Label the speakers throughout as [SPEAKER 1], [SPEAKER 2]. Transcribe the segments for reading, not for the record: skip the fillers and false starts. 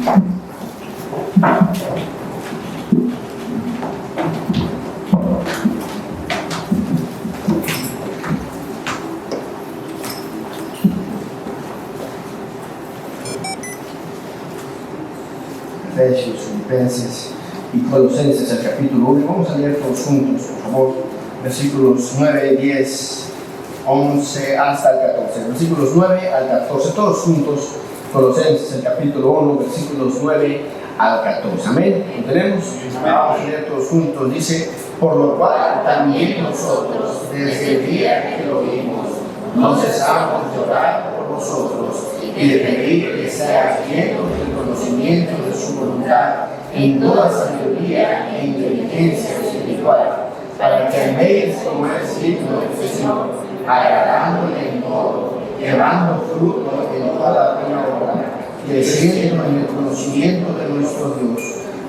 [SPEAKER 1] Efesios, Filipenses y Colosenses, el capítulo 1. Vamos a leer todos juntos, por favor, versículos 9, 10, 11 hasta el 14. Versículos 9 al 14, todos juntos. Colosenses, el capítulo 1, versículos 9 al 14. Amén. ¿Lo tenemos? Vamos a leer todos juntos. Dice: por lo cual también nosotros, desde el día que lo vimos, no cesamos de orar por vosotros y de pedir que seáis llenos del conocimiento de su voluntad en toda sabiduría e inteligencia espiritual, para que andéis como es digno del Señor, agradándole en todo, llevando fruto en toda buena obra, creciendo en el conocimiento de nuestro Dios,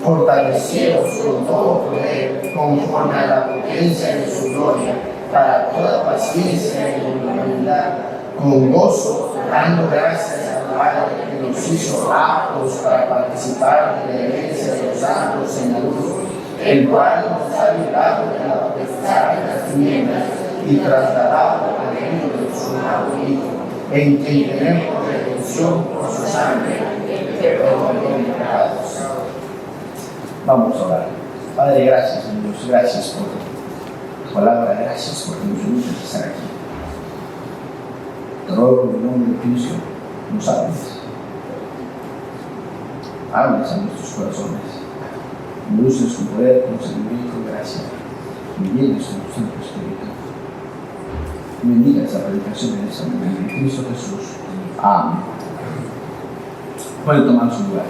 [SPEAKER 1] fortalecidos con todo poder, conforme a la potencia de su gloria, para toda paciencia y humildad, con gozo, dando gracias al Padre que nos hizo aptos para participar de la herencia de los santos en la luz, el cual nos ha librado de la potestad de las tinieblas y trasladado al reino de su amado Hijo, en quien tenemos redención por su sangre, el perdón de pecados. Vamos a orar. Padre, gracias, Dios, gracias por tu palabra, gracias por que nos permites estar aquí. Te ruego en el nombre de Cristo, nos hables. Hables a nuestros corazones. Luces con poder, con sabiduría y con gracia. Y vienes con tu Santo Espíritu. Bendiga esta predicación en esta mañana en Cristo Jesús. Amén. Pueden tomar su lugar.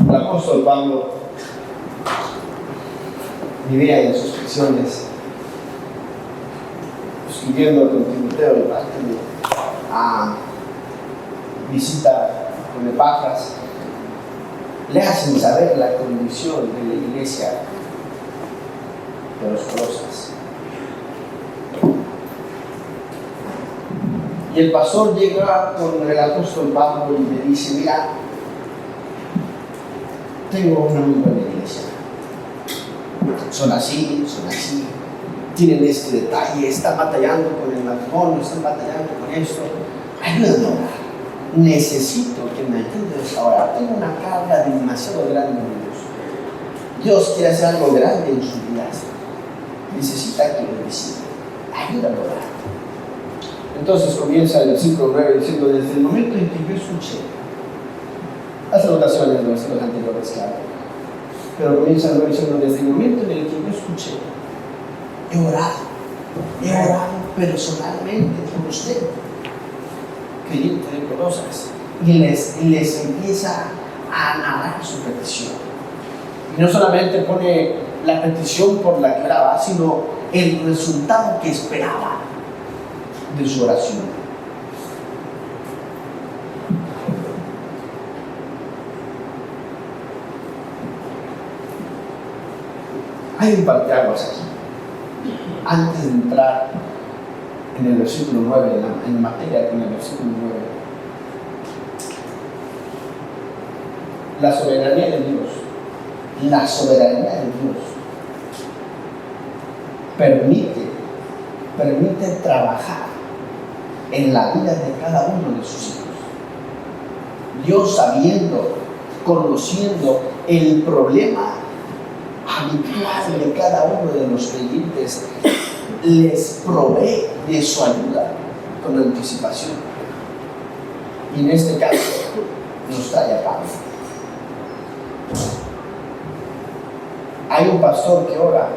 [SPEAKER 1] El apóstol Pablo vivía en sus prisiones, escribiendo con Timoteo y parte de visita con Epafras, le hacen saber la condición de la iglesia de los Colosas. Y el pastor llega con el apóstol Pablo y le dice: mira, tengo una muy buena iglesia. Son así, tienen este detalle, están batallando con el matrimonio, están batallando con esto. Ayúdame a orar. Necesito que me ayudes a orar. Tengo una carga demasiado grande en Dios. Dios quiere hacer algo grande en sus vidas. Necesita que lo decida. Ayúdame a orar. Entonces comienza el versículo 9 diciendo: desde el momento en que yo escuché, las anotaciones de los anteriores, claro, pero comienza el 9 diciendo: desde el momento en el que yo escuché, he orado personalmente por usted, creyente de Colosas, y les empieza a narrar su petición. Y no solamente pone la petición por la que oraba, sino el resultado que esperaba de su oración. Hay un parteaguas aquí. Antes de entrar en el versículo 9, en materia con el versículo 9, la soberanía de Dios permite trabajar en la vida de cada uno de sus hijos. Dios, conociendo el problema habitual de cada uno de los creyentes, les provee de su ayuda con anticipación. Y en este caso nos trae a Pablo. Hay un pastor que ora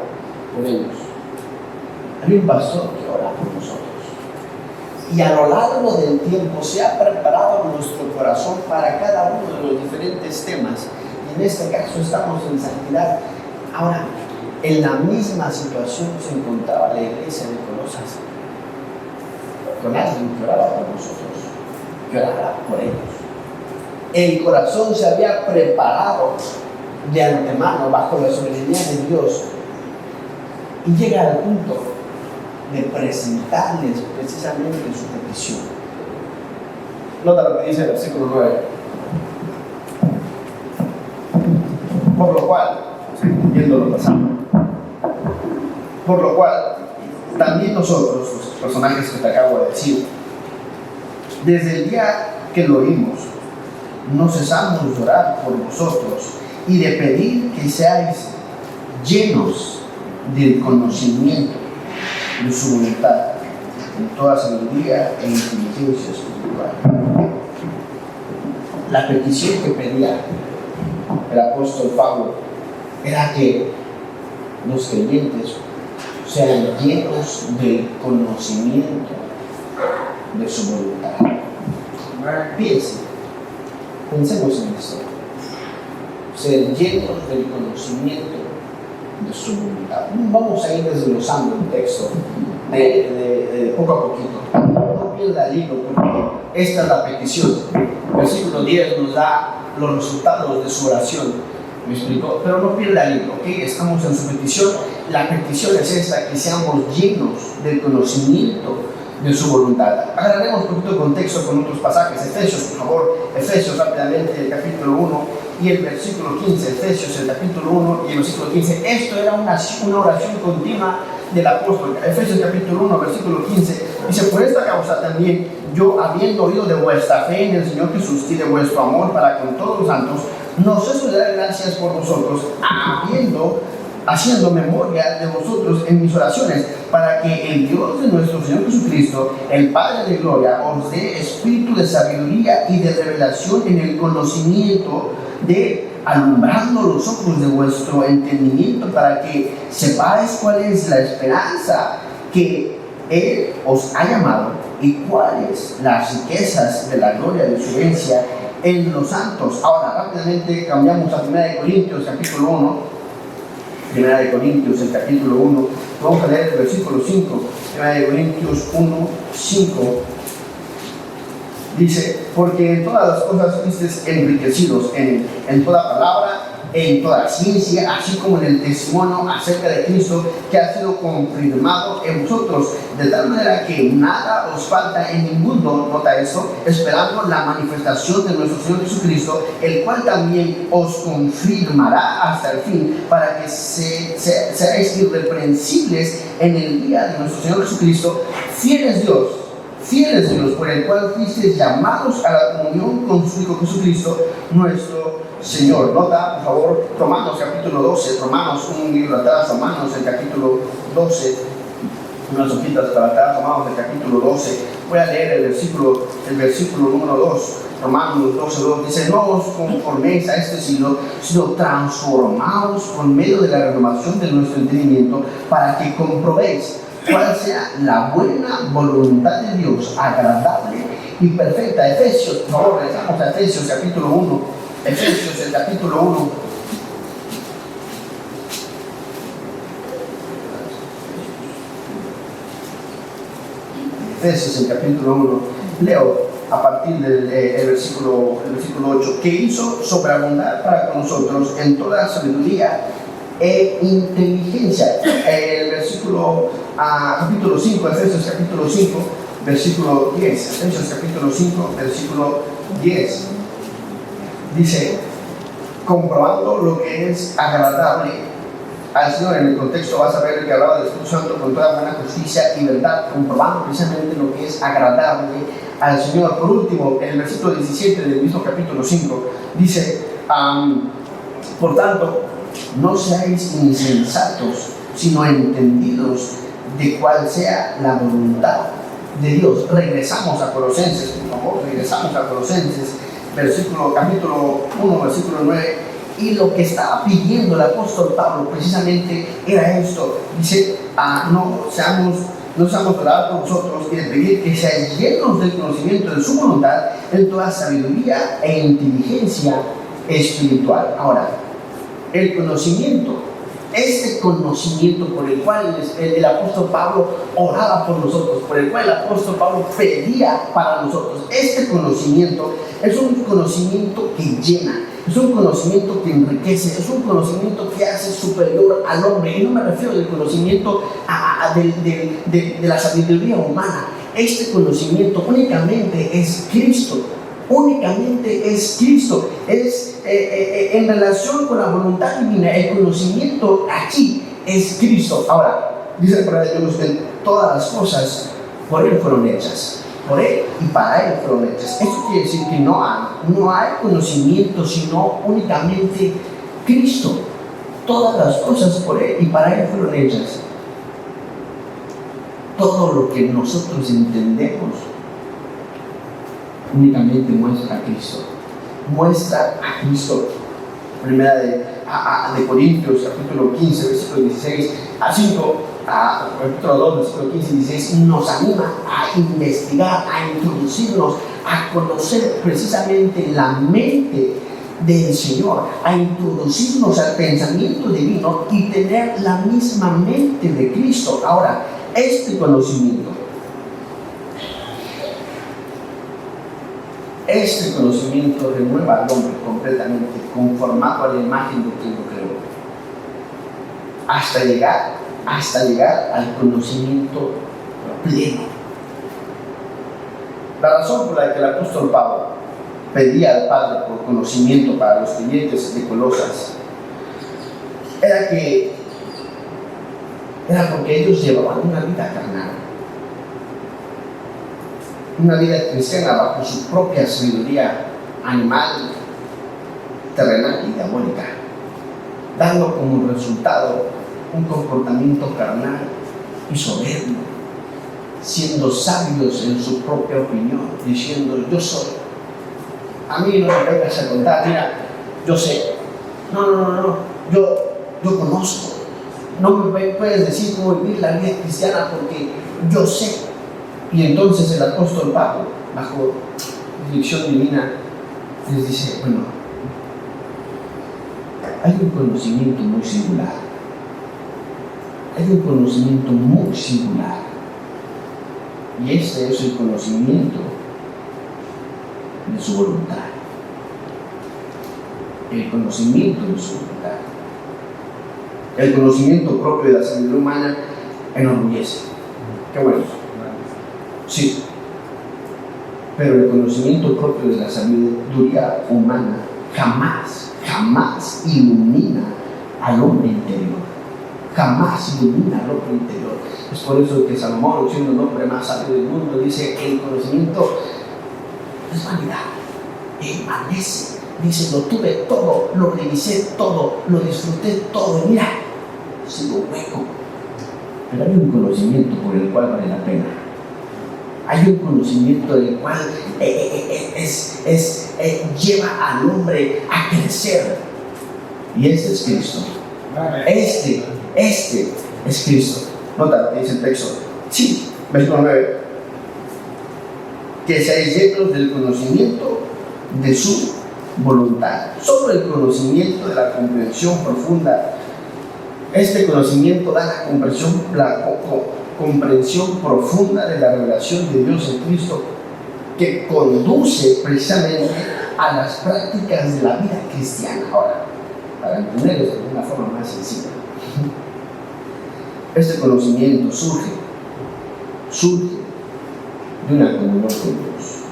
[SPEAKER 1] por ellos. Hay un pastor que ora por nosotros. Y a lo largo del tiempo se ha preparado nuestro corazón para cada uno de los diferentes temas. Y en este caso estamos en santidad. Ahora, en la misma situación se encontraba la iglesia de Colosas, con alguien que oraba por nosotros, que oraba por ellos. El corazón se había preparado de antemano bajo la soberanía de Dios y llega al punto de presentarles precisamente su petición. Nota lo que dice el versículo 9. Por lo cual, viendo lo pasado, por lo cual, también nosotros, los personajes que te acabo de decir, desde el día que lo oímos, no cesamos de orar por vosotros y de pedir que seáis llenos del conocimiento de su voluntad, en toda sabiduría e inteligencia espiritual. La petición que pedía el apóstol Pablo era que los creyentes sean llenos del conocimiento de su voluntad. Pensemos en esto. Ser llenos del conocimiento de su voluntad. Vamos a ir desglosando el texto de poco a poquito. No pierda el hilo, porque esta es la petición. El versículo 10 nos da los resultados de su oración. ¿Me explico? Pero no pierda el hilo, ¿ok? Estamos en su petición. La petición es esta: que seamos llenos del conocimiento de su voluntad. Agarraremos un poquito de contexto con otros pasajes. Efesios, por favor. Efesios rápidamente, el capítulo 1 y el versículo 15. Efesios, el capítulo 1 y el versículo 15. Esto era una oración continua del apóstol. Efesios, capítulo 1, versículo 15. Dice: por esta causa también yo, habiendo oído de vuestra fe en el Señor Jesús y de vuestro amor para con todos los santos, no ceso de dar gracias por vosotros, haciendo memoria de vosotros en mis oraciones, para que el Dios de nuestro Señor Jesucristo, el Padre de gloria, os dé espíritu de sabiduría y de revelación en el conocimiento de, alumbrando los ojos de vuestro entendimiento, para que sepáis cuál es la esperanza que Él os ha llamado y cuáles las riquezas de la gloria de su herencia en los santos. Ahora rápidamente cambiamos a 1 Corintios capítulo 1. 1 Corintios, el capítulo 1, vamos a leer el versículo 5. 1 Corintios 1, 5 dice: porque en todas las cosas fuisteis enriquecidos en toda palabra, en toda ciencia, así como en el testimonio acerca de Cristo, que ha sido confirmado en vosotros, de tal manera que nada os falta en ningún don, nota esto, esperando la manifestación de nuestro Señor Jesucristo, el cual también os confirmará hasta el fin, para que seáis irreprensibles en el día de nuestro Señor Jesucristo, fieles Dios, por el cual fuisteis llamados a la comunión con su Hijo Jesucristo, nuestro Señor. Nota, por favor, Romanos capítulo 12, Romanos, un libro atrás, Romanos el capítulo 12, unas hojitas para atrás, Romanos el capítulo 12. Voy a leer el versículo número 2, Romanos 12, 2, dice: no os conforméis a este siglo, sino transformaos por medio de la renovación de nuestro entendimiento, para que comprobéis cuál sea la buena voluntad de Dios, agradable y perfecta. Efesios, por favor, regresamos a Efesios capítulo 1. Efesios, el capítulo 1. Efesios, el capítulo 1. Leo a partir del versículo 8. Que hizo sobreabundar para con nosotros en toda sabiduría e inteligencia. El versículo, capítulo 5, Efesios capítulo 5, versículo 10. Efesios capítulo 5, versículo 10. Dice: comprobando lo que es agradable al Señor. En el contexto vas a ver que hablaba del Espíritu Santo con toda buena justicia y verdad, comprobando precisamente lo que es agradable al Señor. Por último, en el versículo 17 del mismo capítulo 5, dice: por tanto, no seáis insensatos, sino entendidos de cuál sea la voluntad de Dios. Regresamos a Colosenses, por favor, regresamos a Colosenses, capítulo 1, versículo 9, y lo que estaba pidiendo el apóstol Pablo precisamente era esto. Dice: no seamos orar por vosotros y de pedir que seáis llenos del conocimiento de su voluntad en toda sabiduría e inteligencia espiritual. Ahora, el conocimiento Este conocimiento por el cual el apóstol Pablo oraba por nosotros, por el cual el apóstol Pablo pedía para nosotros, este conocimiento es un conocimiento que llena, es un conocimiento que enriquece, es un conocimiento que hace superior al hombre. Y no me refiero del conocimiento de la sabiduría humana. Este conocimiento únicamente es Cristo. Únicamente es Cristo, es en relación con la voluntad divina. El conocimiento aquí es Cristo. Ahora, dice la palabra de Dios que todas las cosas por Él fueron hechas, por Él y para Él fueron hechas. Eso quiere decir que no hay conocimiento, sino únicamente Cristo. Todas las cosas por Él y para Él fueron hechas. Todo lo que nosotros entendemos únicamente muestra a Cristo. Muestra a Cristo. Primera de Corintios, capítulo 15, versículo 16 a 5, capítulo 2, versículo 15 y 16, nos anima a investigar, a introducirnos, a conocer precisamente la mente del Señor, a introducirnos al pensamiento divino y tener la misma mente de Cristo. Ahora, este conocimiento renueva al hombre completamente, conformado a la imagen de quien lo creó, hasta llegar al conocimiento pleno. La razón por la que el apóstol Pablo pedía al Padre por conocimiento para los creyentes de Colosas era porque ellos llevaban una vida carnal, una vida cristiana bajo su propia sabiduría animal, terrenal y diabólica, dando como resultado un comportamiento carnal y soberbio, siendo sabios en su propia opinión, diciendo: yo soy. A mí no me vengas a contar, mira, yo sé. No, yo conozco. No me puedes decir cómo vivir la vida cristiana porque yo sé. Y entonces el apóstol Pablo, bajo dirección divina, les dice: bueno, hay un conocimiento muy singular. Hay un conocimiento muy singular. Y este es el conocimiento de su voluntad. El conocimiento de su voluntad. El conocimiento propio de la sabiduría humana enorgullece. Qué bueno. Sí. Pero el conocimiento propio de la sabiduría humana jamás ilumina al hombre interior. Jamás ilumina al hombre interior. Es por eso que Salomón, siendo el hombre más sabio del mundo, dice que el conocimiento es vanidad, envanece. Dice: lo tuve todo, lo revisé todo, lo disfruté todo, y mira, sigo hueco. Pero hay un conocimiento por el cual vale la pena. Hay un conocimiento del cual lleva al hombre a crecer. Y este es Cristo. Este es Cristo. Nota lo que dice el texto. Sí, versículo 9. Que seáis llenos del conocimiento de su voluntad. Solo el conocimiento de la comprensión profunda. Este conocimiento da la comprensión profunda de la revelación de Dios en Cristo, que conduce precisamente a las prácticas de la vida cristiana. Ahora, para entenderlo de una forma más sencilla, este conocimiento surge de una comunión con Dios.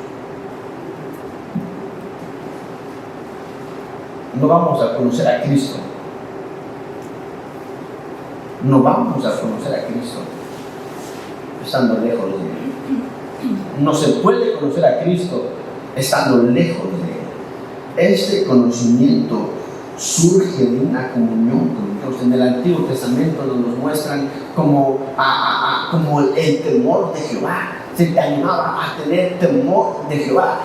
[SPEAKER 1] No vamos a conocer a Cristo. No vamos a conocer a Cristo estando lejos de Él. No se puede conocer a Cristo estando lejos de Él. Este conocimiento surge de una comunión con Dios. En el Antiguo Testamento nos muestran como el temor de Jehová. Se te animaba a tener temor de Jehová.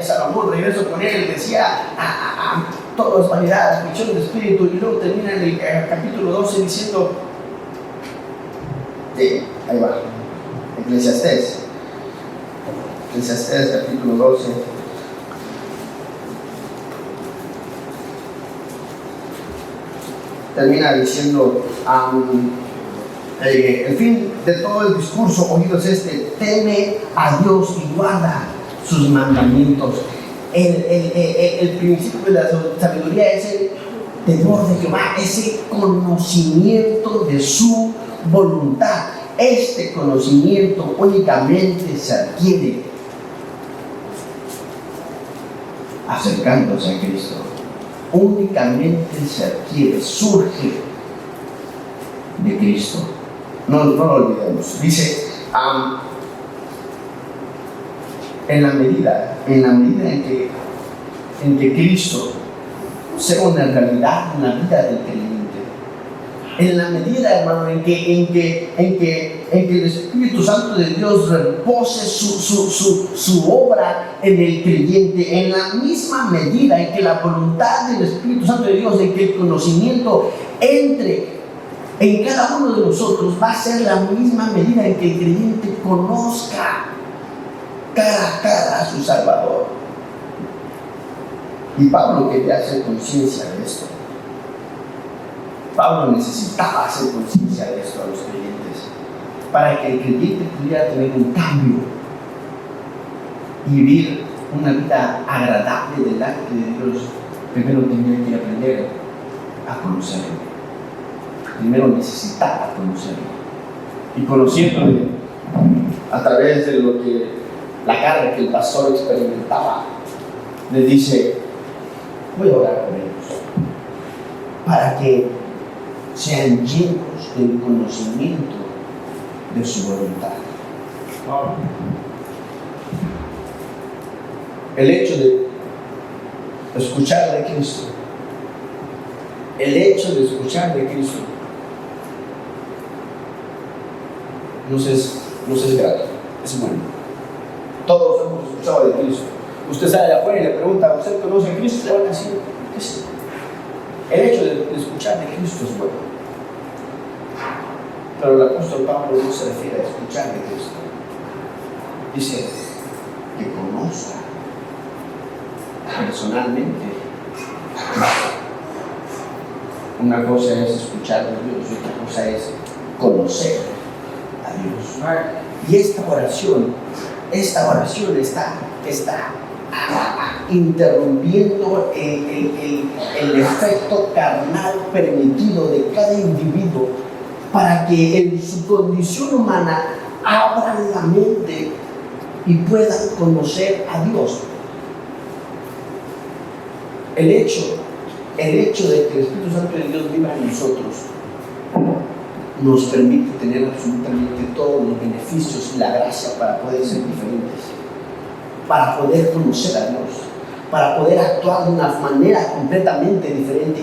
[SPEAKER 1] Salomón, regreso con él, decía: todo es vanidad, aflicción de espíritu. Y luego termina en el capítulo 12 diciendo: ahí va, Eclesiastés capítulo 12. termina diciendo, el fin de todo el discurso oído es este: teme a Dios y guarda sus mandamientos. El principio de la sabiduría es el temor de Jehová, ese conocimiento de su voluntad. Este conocimiento únicamente se adquiere acercándose a Cristo. Únicamente se adquiere, surge de Cristo. No lo olvidemos. Dice, en la medida en que Cristo sea una realidad en la vida del creyente, en la medida, hermano, en que el Espíritu Santo de Dios repose su obra en el creyente, en la misma medida en que la voluntad del Espíritu Santo de Dios, en que el conocimiento entre en cada uno de nosotros, va a ser la misma medida en que el creyente conozca cara a cara a su Salvador. Y Pablo quería hacer conciencia de esto. Pablo necesitaba hacer conciencia de esto a los creyentes, para que el creyente pudiera tener un cambio y vivir una vida agradable delante de Dios. Primero tenía que aprender a conocerlo. Primero necesitaba conocerlo. Y conociéndole a través de lo que la carga que el pastor experimentaba, le dice: voy a orar por ellos para que sean llenos del conocimiento de su voluntad. El hecho de escuchar de Cristo, el hecho de escuchar de Cristo nos es grato, es bueno. Todos hemos escuchado de Cristo. Usted sale de afuera y le pregunta: ¿usted conoce a Cristo? Le van a decir que sí. El hecho de escuchar de Cristo es bueno. Pero el apóstol Pablo no se refiere a escuchar de Cristo. Dice que conozca personalmente. Una cosa es escuchar de Dios y otra cosa es conocer a Dios. Y esta oración está interrumpiendo el efecto carnal permitido de cada individuo, para que en su condición humana abran la mente y puedan conocer a Dios. El hecho de que el Espíritu Santo de Dios viva en nosotros nos permite tener absolutamente todos los beneficios y la gracia para poder ser diferentes, para poder conocer a Dios, para poder actuar de una manera completamente diferente.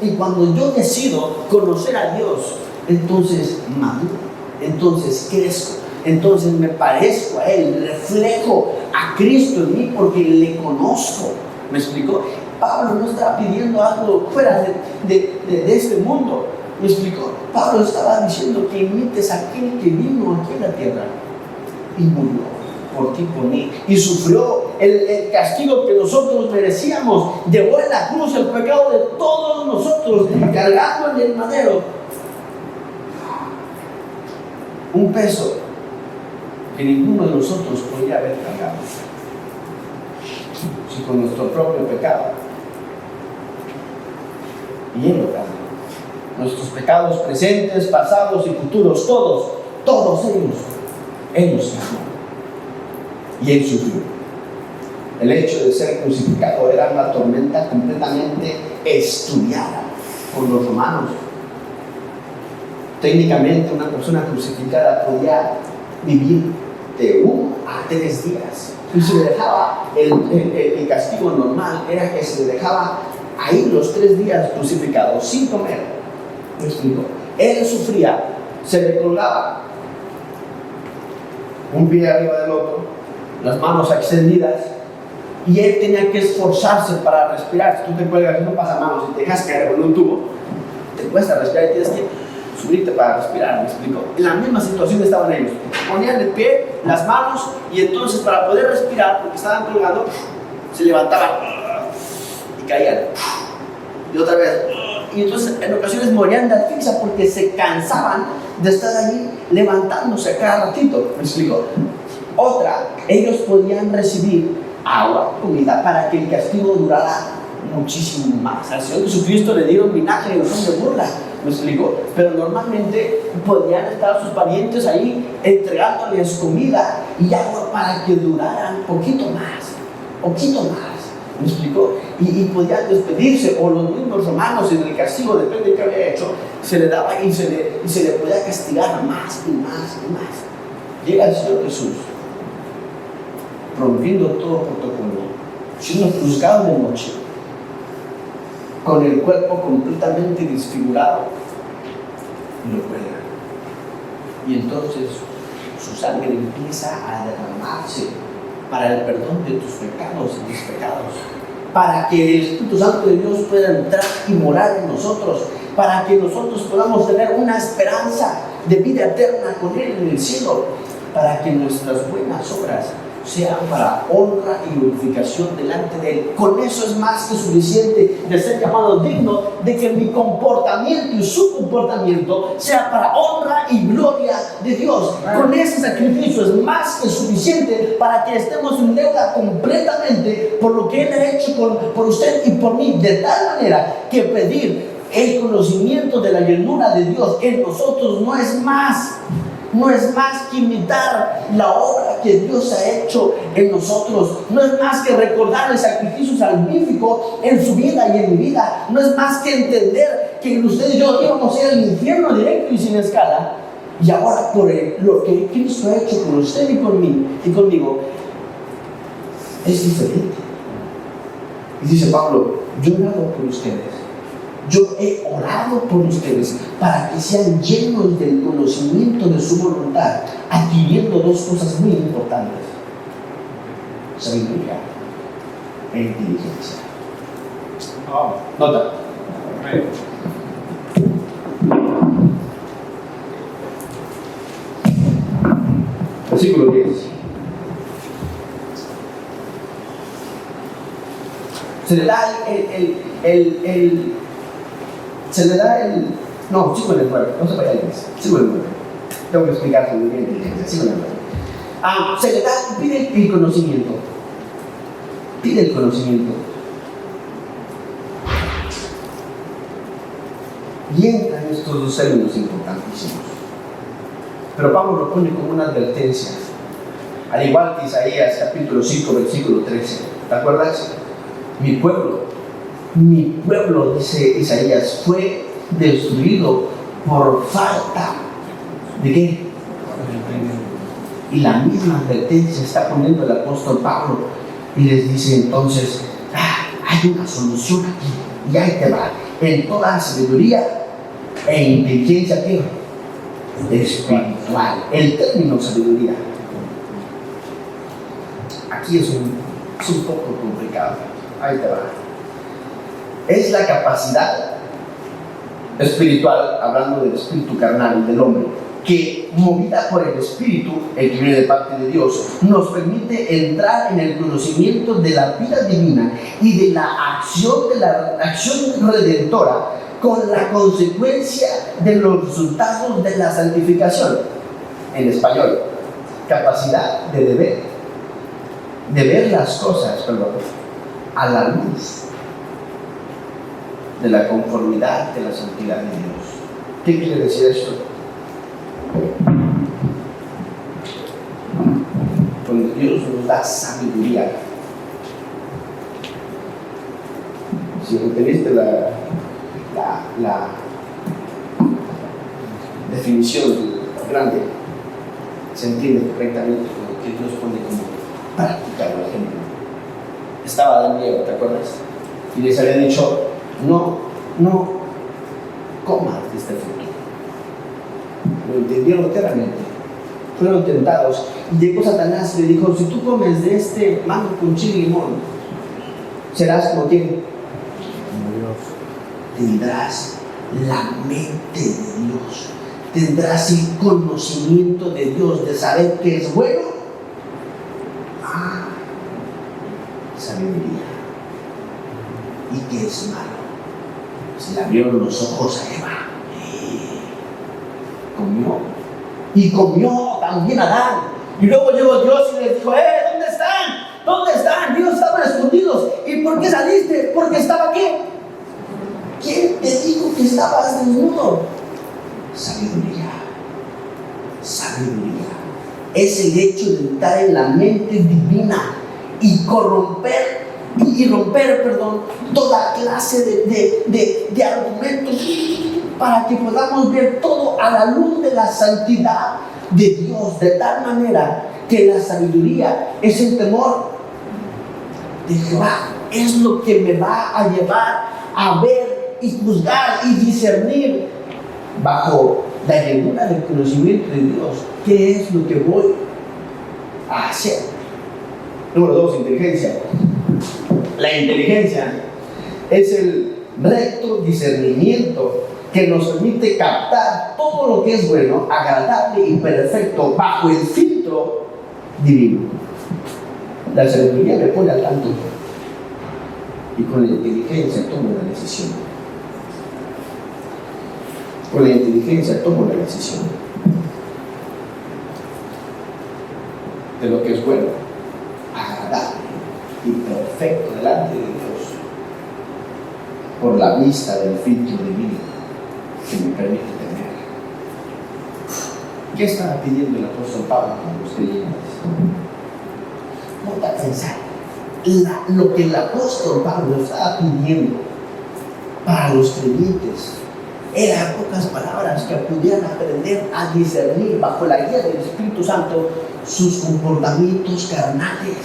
[SPEAKER 1] Y cuando yo decido conocer a Dios, entonces maduro, entonces crezco, entonces me parezco a Él, reflejo a Cristo en mí porque le conozco. ¿Me explicó? Pablo no estaba pidiendo algo fuera de este mundo. ¿Me explicó? Pablo estaba diciendo que imites a aquel que vino aquí en la tierra y murió por ti, por mí, y sufrió el castigo que nosotros merecíamos. Llevó en la cruz el pecado de todos nosotros, cargando en el madero un peso que ninguno de nosotros podía haber cargado, si con nuestro propio pecado. Y Él lo cargó. Nuestros pecados presentes, pasados y futuros, todos ellos, Él los cargó. Y Él sufrió. El hecho de ser crucificado era una tormenta completamente estudiada por los romanos. Técnicamente, una persona crucificada podía vivir de 1 a 3 días. Y se le dejaba, el castigo normal era que se le dejaba ahí los 3 días crucificado, sin comer. ¿Me explico? Él sufría, se le colgaba un pie arriba del otro, las manos extendidas, y él tenía que esforzarse para respirar. Si tú te cuelgas y no pasa manos y te dejas caer con un tubo, te cuesta respirar y tienes que subirte para respirar. ¿Me explico? En la misma situación estaban ellos. Ponían el pie, las manos, y entonces para poder respirar, porque estaban colgando, se levantaban y caían. Y otra vez, y entonces en ocasiones morían de asfixia porque se cansaban de estar allí levantándose cada ratito. ¿Me explico? Otra, ellos podían recibir agua, comida, para que el castigo durara muchísimo más. Al Señor Jesucristo le dieron vinagre en son de burla. ¿Me explico? Pero normalmente podían estar sus parientes ahí entregándoles comida y agua para que duraran poquito más. ¿Me explico? Y podían despedirse, o los mismos romanos en el castigo, depende de qué había hecho, se le daba y se le podía castigar más y más y más. Llega el Señor Jesús, rompiendo todo protocolo, siendo juzgado de noche, con el cuerpo completamente desfigurado, y lo cuelgan. Y entonces su sangre empieza a derramarse para el perdón de tus pecados y mis pecados, para que el Espíritu Santo de Dios pueda entrar y morar en nosotros, para que nosotros podamos tener una esperanza de vida eterna con Él en el cielo, para que nuestras buenas obras sean para honra y glorificación delante de Él. Con eso es más que suficiente de ser llamado digno de que mi comportamiento y su comportamiento sea para honra y gloria de Dios. Con ese sacrificio es más que suficiente para que estemos en deuda completamente por lo que Él ha hecho por usted y por mí, de tal manera que pedir el conocimiento de la llenura de Dios en nosotros no es más que imitar la obra que Dios ha hecho en nosotros. No es más que recordar el sacrificio salvífico en su vida y en mi vida. No es más que entender que usted y yo íbamos a ir al infierno directo y sin escala. Y ahora por lo que Cristo ha hecho por usted y por mí y conmigo es diferente. Y dice Pablo, yo he orado por ustedes. Yo he orado por ustedes para que sean llenos del conocimiento de su voluntad, adquiriendo dos cosas muy importantes: sabiduría e inteligencia. Nota. Versículo 10. Se le da el no, sigo en el 9, no se vaya a 10, sigo en el 9. Tengo que explicar sobre la inteligencia, sigo en el 9. Se le da, pide el conocimiento. Pide el conocimiento. Y entran estos dos términos importantísimos. Pero Pablo lo pone como una advertencia. Al igual que Isaías capítulo 5, versículo 13. ¿Te acuerdas? Mi pueblo, dice Isaías, fue destruido por falta ¿de qué? Y la misma advertencia está poniendo el apóstol Pablo y les dice entonces, hay una solución aquí y ahí te va, en toda sabiduría e inteligencia ¿qué? Espiritual. El término sabiduría aquí es un poco complicado. Ahí te va. Es la capacidad espiritual, hablando del espíritu carnal y del hombre, que movida por el espíritu, el que viene de parte de Dios, nos permite entrar en el conocimiento de la vida divina y de la acción redentora, con la consecuencia de los resultados de la santificación. En español, capacidad de ver las cosas, a la luz de la conformidad de la santidad de Dios. ¿Qué quiere decir esto? Cuando Dios nos da sabiduría, si entendiste la definición grande, se entiende correctamente lo que Dios pone como práctica, por ejemplo. Estaba Daniel, ¿te acuerdas? Y les había dicho, no comas de este fruto. Lo entendieron claramente. Fueron tentados. Y llegó Satanás y le dijo, si tú comes de este mango con chile y limón, serás como quien. Tendrás la mente de Dios. Tendrás el conocimiento de Dios, de saber qué es bueno. Sabiduría. ¿Y qué es malo? Se le abrieron los ojos a Eva. Comió. Y comió también Adán. Y luego llegó Dios y les dijo: ¿dónde están? ¿Dónde están? Dios, estaban escondidos. ¿Y por qué saliste? Porque estaba ¿qué? ¿Quién te dijo que estabas desnudo? Sabiduría. Sabiduría. Es el hecho de entrar en la mente divina y romper toda clase de argumentos para que podamos ver todo a la luz de la santidad de Dios, de tal manera que la sabiduría es el temor de Jehová, es lo que me va a llevar a ver y juzgar y discernir bajo la llenura del conocimiento de Dios qué es lo que voy a hacer. Número 2, inteligencia. La inteligencia es el recto discernimiento que nos permite captar todo lo que es bueno, agradable y perfecto bajo el filtro divino. La sabiduría me pone al tanto y con la inteligencia tomo la decisión. Con la inteligencia tomo la decisión de lo que es bueno, agradable y perfecto delante de Dios, por la vista del filtro divino que me permite tener. ¿Qué estaba pidiendo el apóstol Pablo a los creyentes? Ponte a pensar lo que el apóstol Pablo estaba pidiendo para los creyentes. Eran pocas palabras que pudieran aprender a discernir bajo la guía del Espíritu Santo sus comportamientos carnales.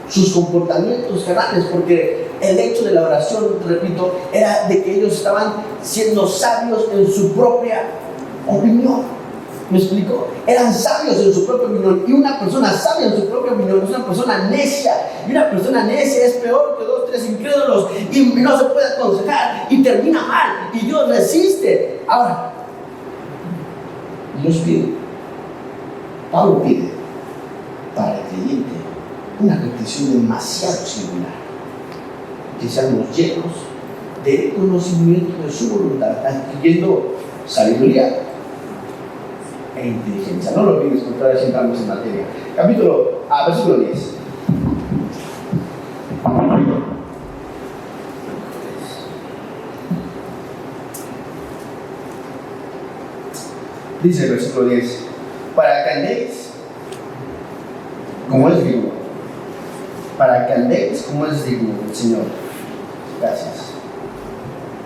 [SPEAKER 1] Sus comportamientos carnales, porque el hecho de la oración, repito, era de que ellos estaban siendo sabios en su propia opinión. ¿Me explico? Eran sabios en su propia opinión, y una persona sabia en su propia opinión es una persona necia, y una persona necia es peor que 2, 3 incrédulos, y no se puede aconsejar, y termina mal, y Dios resiste. Ahora, Dios pide, Pablo pide para el creyente una petición demasiado singular: que seamos llenos del conocimiento de su voluntad, adquiriendo sabiduría e inteligencia. No lo olvides, porque ahora sí entramos en materia. Versículo 10. Dice el versículo 10: para que andéis como es digno. Para que andéis como es digno el Señor. Gracias.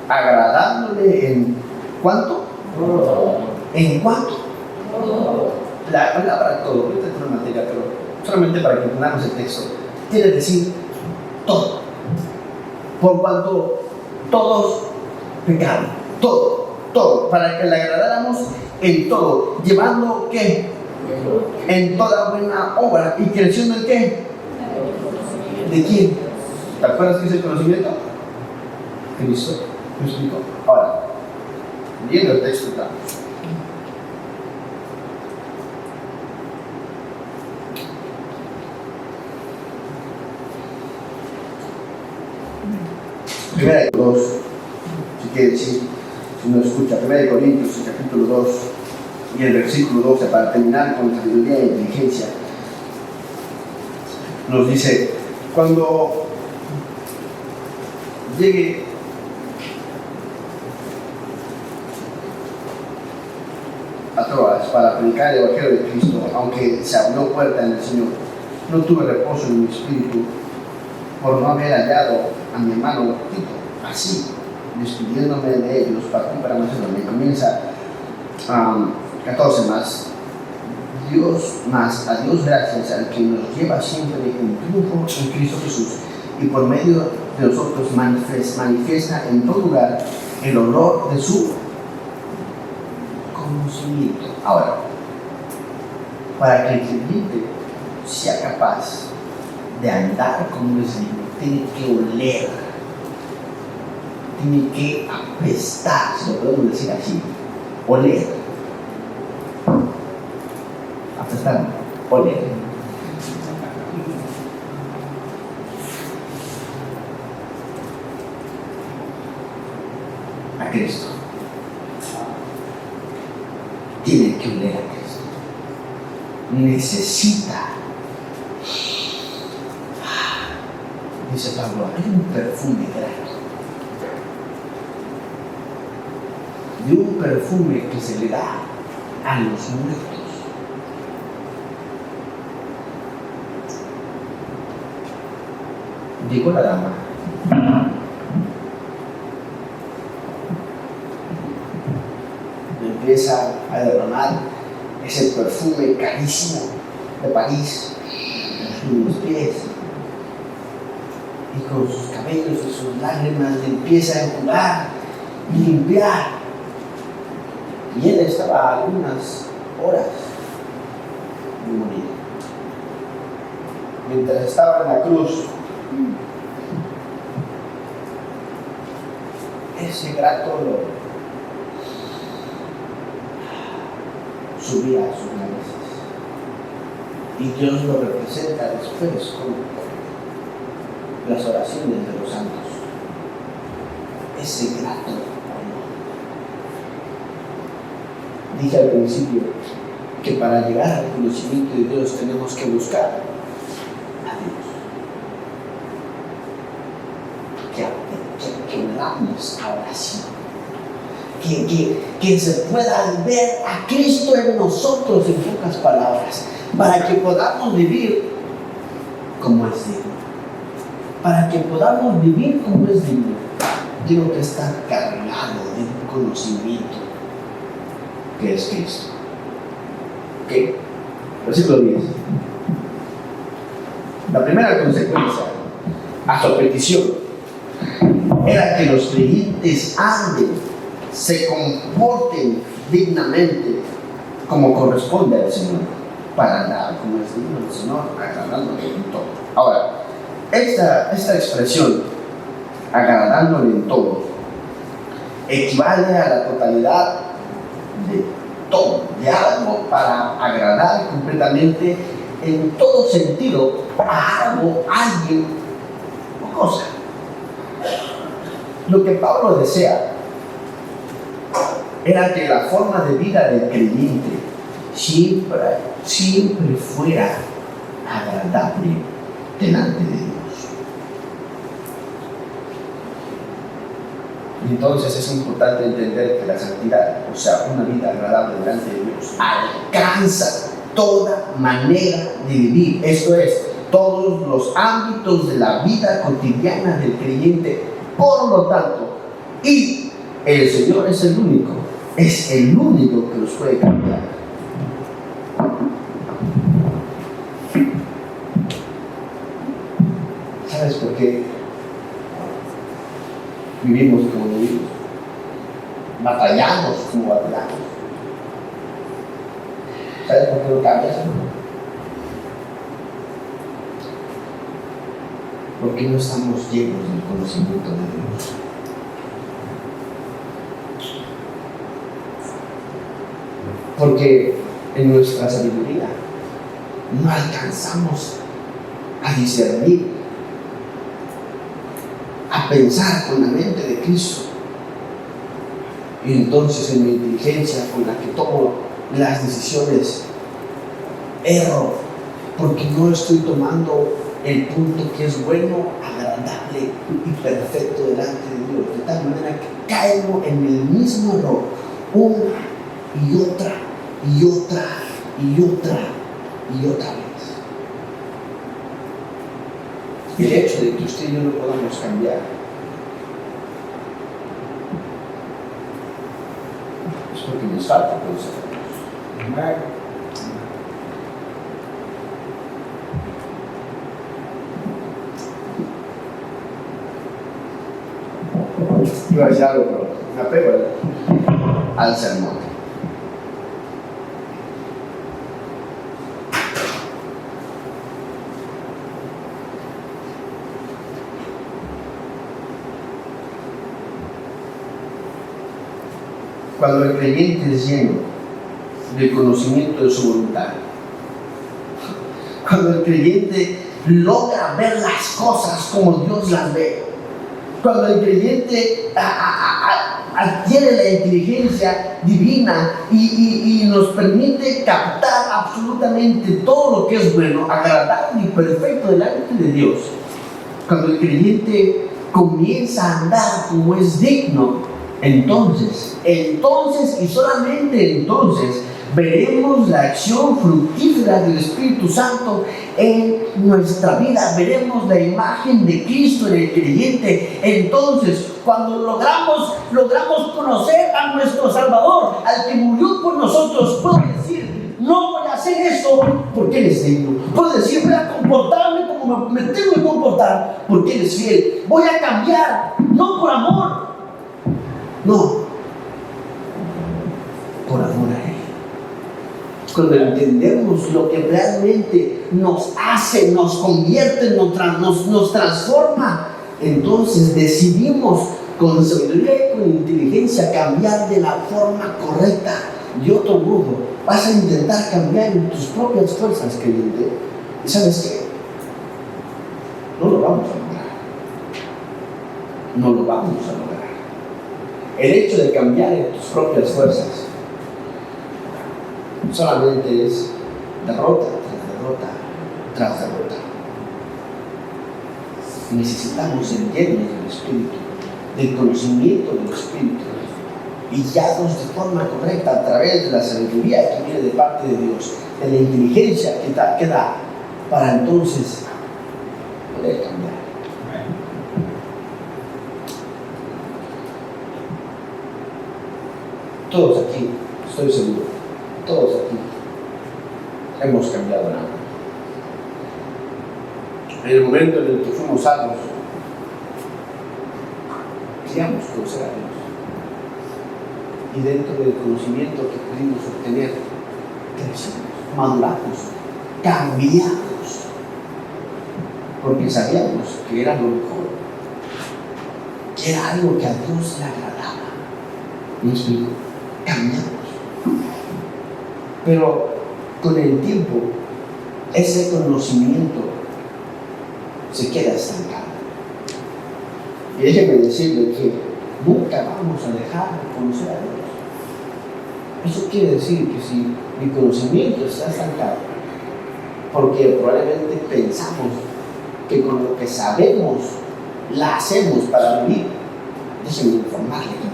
[SPEAKER 1] Agradándole en ¿cuánto? ¿En cuánto? La palabra todo, ahorita es una materia, pero solamente para que entendamos el texto, quiere decir todo. Por cuanto todos pecaron, todo, para que le agradáramos en todo, llevando ¿qué? En toda buena obra, y creciendo en ¿qué? ¿De quién? ¿Te acuerdas qué es el conocimiento? Cristo. ¿Me explico? Ahora, leyendo el texto está. Primera de 2, si quiere decir, si no escucha, 1 Corintios, el capítulo 2 y el versículo 12, para terminar con sabiduría e inteligencia, nos dice: cuando llegue a Troas para predicar el evangelio de Cristo, aunque se abrió puerta en el Señor, no tuve reposo en mi espíritu por no haber hallado a mi hermano Tito. Así, despidiéndome de ellos, partí para Macedonia. Comienza 14 más. A Dios gracias, al que nos lleva siempre en triunfo en Cristo Jesús, y por medio de nosotros manifiesta en todo lugar el honor de su conocimiento. Ahora, para que el creyente sea capaz de andar como es digno, tiene que oler, tiene que apestar, si lo podemos decir así, oler, apestar, oler. Cristo. Tiene que oler a Cristo. Necesita. Dice Pablo, hay un perfume grato. De un perfume que se le da a los muertos. Llegó la dama. Empieza a derramar ese perfume carísimo de París en los pies, y con sus cabellos y sus lágrimas le empieza a enjugar y limpiar. Y él estaba a algunas horas de morir. Mientras estaba en la cruz, ese grato olor subía a sus narices. Y Dios lo representa después con las oraciones de los santos. Ese grato olor. Dije al principio que para llegar al conocimiento de Dios tenemos que buscar a Dios. Que oramos a oración. Que se pueda ver a Cristo en nosotros, en pocas palabras, para que podamos vivir como es digno. Para que podamos vivir como es digno, tengo que estar cargado de un conocimiento que es Cristo. ¿Ok? Versículo 10. La primera consecuencia a su petición era que los creyentes anden, se comporten dignamente como corresponde al Señor, para andar como es digno del Señor, agradándole en todo. Ahora, esta expresión, agradándole en todo, equivale a la totalidad de todo, de algo para agradar completamente en todo sentido a algo, alguien o cosa. Lo que Pablo desea era que la forma de vida del creyente siempre fuera agradable delante de Dios. Y entonces es importante entender que la santidad, o sea, una vida agradable delante de Dios, alcanza toda manera de vivir. Esto es, todos los ámbitos de la vida cotidiana del creyente. Por lo tanto, y el Señor es el único que los puede cambiar. ¿Sabes por qué vivimos como vivimos? Batallamos como batallamos. ¿Sabes por qué lo cambias? Porque no estamos llenos del conocimiento de Dios. Porque en nuestra sabiduría no alcanzamos a discernir, a pensar con la mente de Cristo. Y entonces en mi inteligencia con la que tomo las decisiones, erro, porque no estoy tomando el punto que es bueno, agradable y perfecto delante de Dios, de tal manera que caigo en el mismo error una y otra y otra y otra y otra vez. Y el hecho de que usted y yo no podamos cambiar es porque nos falta conocer. Iba a decir algo, pero me apego al sermón. Cuando el creyente es lleno del conocimiento de su voluntad, cuando el creyente logra ver las cosas como Dios las ve, cuando el creyente adquiere la inteligencia divina y nos permite captar absolutamente todo lo que es bueno, agradable y perfecto delante de Dios. Cuando el creyente comienza a andar como es digno, entonces y solamente entonces veremos la acción fructífera del Espíritu Santo en nuestra vida, veremos la imagen de Cristo en el creyente. Entonces, cuando logramos conocer a nuestro Salvador, al que murió por nosotros, puedo decir: no voy a hacer esto porque Él es digno. Puedo decir: voy a comportarme como me tengo que comportar porque Él es fiel. Voy a cambiar, no por amor, no, por amor a Él. Cuando entendemos lo que realmente nos hace, nos convierte, nos transforma, entonces decidimos con sabiduría y con inteligencia cambiar de la forma correcta. De otro modo, vas a intentar cambiar en tus propias fuerzas, creyente. ¿Y sabes qué? No lo vamos a lograr. No lo vamos a lograr. El hecho de cambiar en tus propias fuerzas solamente es derrota tras derrota tras derrota. Necesitamos el lleno del Espíritu, del conocimiento del Espíritu, guiados de forma correcta a través de la sabiduría que viene de parte de Dios, de la inteligencia que da para entonces poder cambiar. Todos aquí, estoy seguro, todos aquí hemos cambiado nada. En el momento en el que fuimos salvos, queríamos conocer a Dios. Y dentro del conocimiento que pudimos obtener, crecimos, maduramos, cambiamos, porque sabíamos que era lo mejor, que era algo que a Dios le agradaba. ¿Me explico? Cambiamos. Pero con el tiempo, ese conocimiento se queda estancado. Y déjeme decirle que nunca vamos a dejar de conocer a Dios. Eso quiere decir que si mi conocimiento está estancado, porque probablemente pensamos que con lo que sabemos la hacemos para vivir, déjenme informarle que no.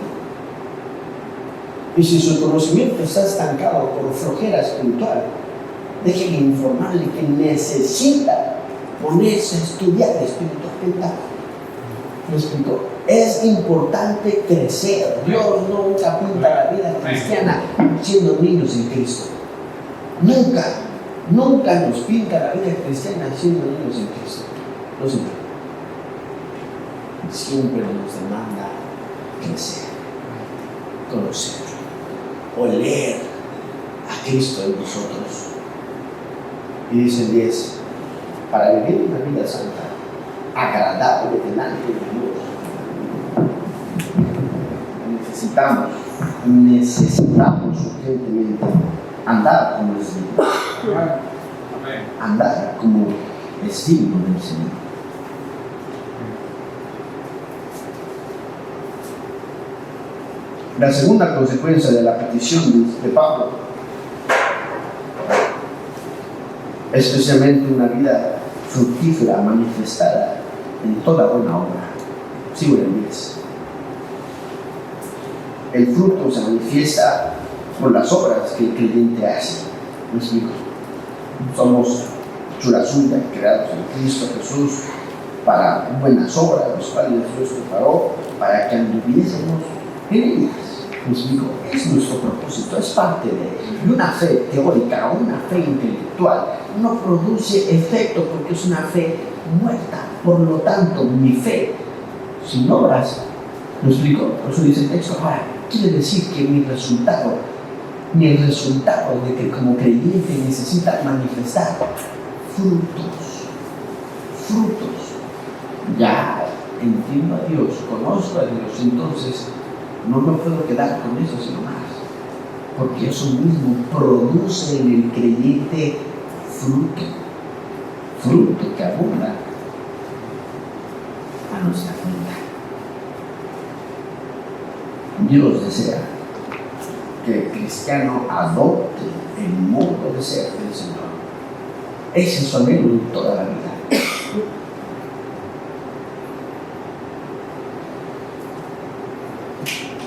[SPEAKER 1] Y si su conocimiento está estancado por flojera espiritual, déjenme informarle que necesita ponerse a estudiar espiritualmente. ¿Me explico? Es importante crecer. Dios nunca pinta la vida cristiana siendo niños en Cristo. Nunca nos pinta la vida cristiana siendo niños en Cristo. No siempre. Siempre nos demanda crecer, conocer, oler a Cristo en nosotros. Y dice el 10, para vivir una vida santa, agradable delante de Dios, necesitamos urgentemente andar como es digno. Andar como es digno del Señor. La segunda consecuencia de la petición de Pablo, especialmente una vida fructífera manifestada en toda buena obra. Sigo en el 10. El fruto se manifiesta por las obras que el creyente hace. ¿Me explico? Somos hechura suya, creados en Cristo Jesús para buenas obras, las cuales Dios preparó para que anduviésemos en ellas. ¿Me explico? Es nuestro propósito, es parte de una fe teórica o una fe intelectual. No produce efecto porque es una fe muerta. Por lo tanto, mi fe sin obras, ¿me explico? Por eso dice el texto, ahora, quiere decir que mi resultado de que como creyente necesita manifestar frutos. Ya entiendo a Dios, conozco a Dios, entonces no me puedo quedar con eso sino más, porque eso mismo produce en el creyente fruto que abunda a nuestra cuenta. Dios desea que el cristiano adopte el modo de ser del Señor. Ese es su anhelo en toda la vida.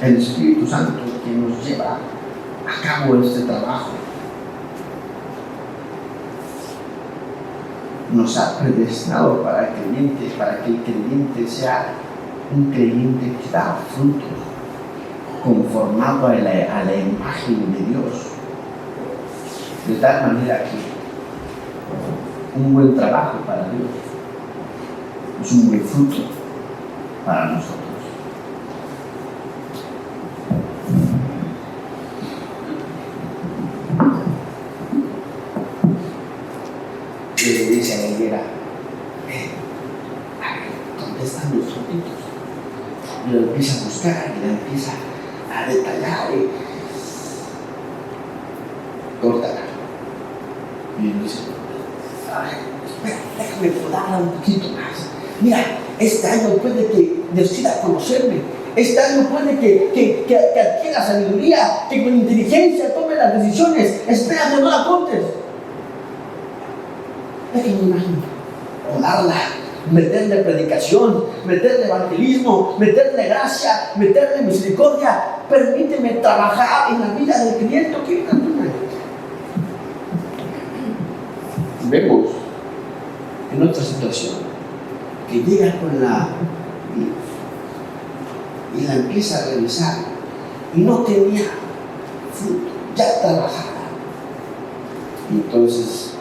[SPEAKER 1] El Espíritu Santo que nos lleva a cabo este trabajo nos ha predestinado para que el creyente sea un creyente que da fruto conformado a la imagen de Dios, de tal manera que un buen trabajo para Dios es un buen fruto para nosotros. Y le dice a la higuera, ¿dónde están los frutitos? Y lo empieza a buscar y la empieza a detallar y córtala. Y él dice, espera, déjame podarla un poquito más. Mira, este año puede que decida conocerme. Este año puede que adquiera sabiduría, que con inteligencia tome las decisiones. Espérate, no la cortes. Déjame un año podarla, meterle predicación, meterle evangelismo, meterle gracia, meterle misericordia. Permíteme trabajar en la vida del cliente. Vemos en otra situación que llega con la y la empieza a revisar y no tenía fruto, ya trabajaba. Y entonces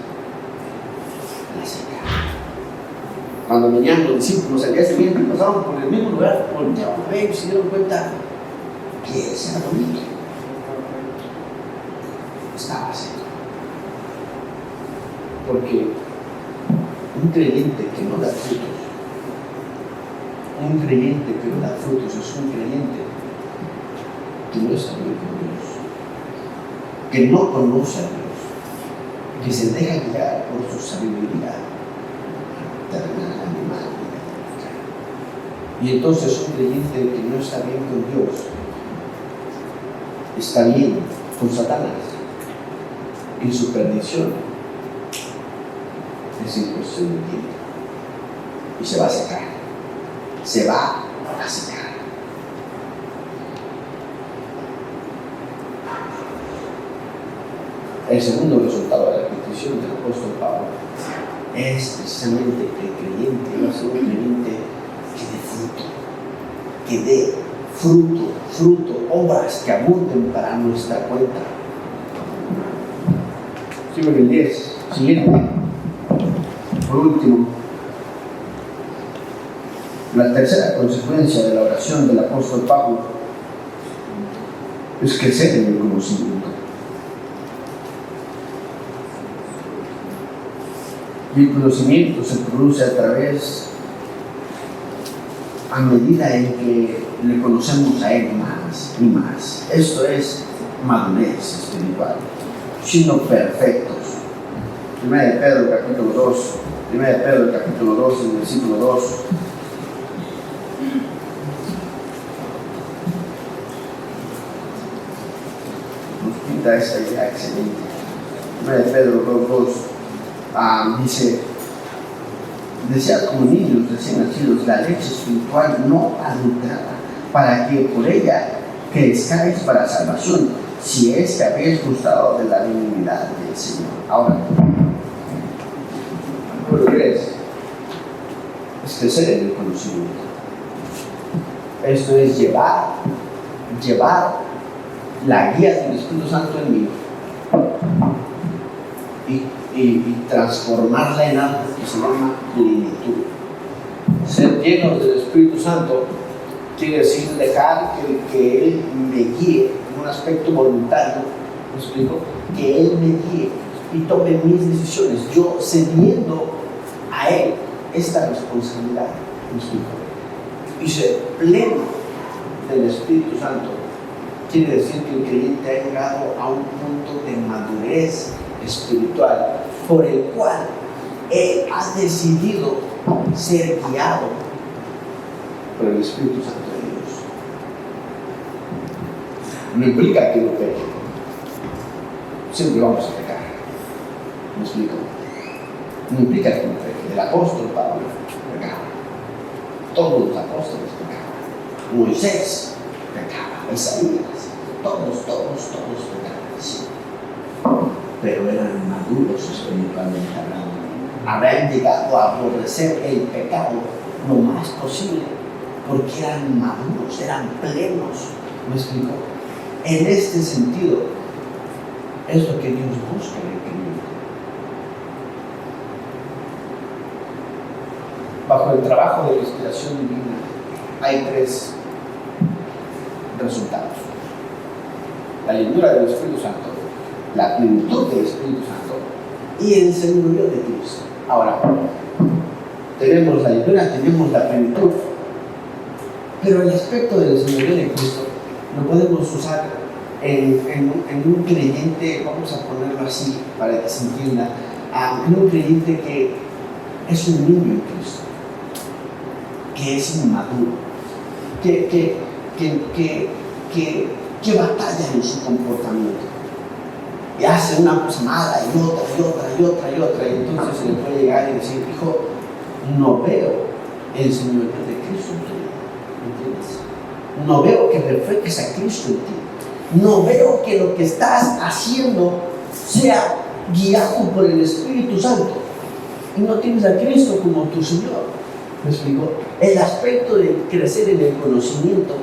[SPEAKER 1] la seca. Cuando venían los discípulos al día siguiente, pasaron por el mismo lugar, voltearon a ver y se dieron cuenta que ese era bonito. Estaba seco. Porque un creyente que no da frutos, es un creyente que no está bien con Dios, que no conoce a Dios, que se deja guiar por su sabiduría terrenal, animal. Y entonces un creyente que no está bien con Dios está bien con Satanás y su perdición es en cuestión de tiempo y se va a secar, se va a secar. El segundo resultado de la petición del apóstol Pablo es precisamente que el creyente va a ser un creyente que dé fruto, obras que abunden para nuestra cuenta. Sigo en el 10, siguiente. Por último, la tercera consecuencia de la oración del apóstol Pablo es crecer en el conocimiento. Y el conocimiento se produce a medida en que le conocemos a Él más y más. Esto es madurez espiritual, siendo perfectos. 1 de Pedro capítulo 2, en el versículo 2. Nos pinta esta idea excelente. 1 de Pedro 2:2 dice: desead como niños recién nacidos la leche espiritual no adulterada, para que por ella crezcáis para salvación, si es que habéis gustado de la divinidad del Señor. Ahora, lo que es crecer en el conocimiento. Esto es llevar la guía del Espíritu Santo en mí y transformarla en algo que se llama plenitud. Ser llenos del Espíritu Santo quiere decir dejar que Él me guíe en un aspecto voluntario, ¿me explico? Que Él me guíe y tome mis decisiones, yo cediendo a Él esta responsabilidad, ¿me explico? Y ser pleno del Espíritu Santo quiere decir que el creyente ha llegado a un punto de madurez espiritual por el cual Él ha decidido ser guiado por el Espíritu Santo de Dios. no implica que no peque. Siempre vamos a pecar. ¿Me explico? No implica que no peque. El apóstol Pablo pecaba. Todos los apóstoles pecaban. Moisés pecaba. Isaías. Todos pecaban. Sí. Pero eran maduros espiritualmente hablando. Habían llegado a aborrecer el pecado lo más posible, porque eran maduros, eran plenos. ¿Me explico? En este sentido, es lo que Dios busca en el creyente. Bajo el trabajo de la inspiración divina, hay 3 resultados: la llenura del Espíritu Santo, la plenitud del Espíritu Santo y el señorío de Cristo. Ahora, tenemos la llenura, tenemos la plenitud, pero el aspecto del señorío de Cristo lo podemos usar en un creyente, vamos a ponerlo así para que se entienda, en un creyente que es un niño en Cristo, que es inmaduro, que batalla en su comportamiento. Y hace una cosa mala y otra, y entonces se le puede llegar y decir: hijo, no veo el señorío de Cristo en ti, ¿entiendes? No veo que reflejes a Cristo en ti, no veo que lo que estás haciendo sea guiado por el Espíritu Santo, y no tienes a Cristo como tu Señor. ¿Me explico? El aspecto de crecer en el conocimiento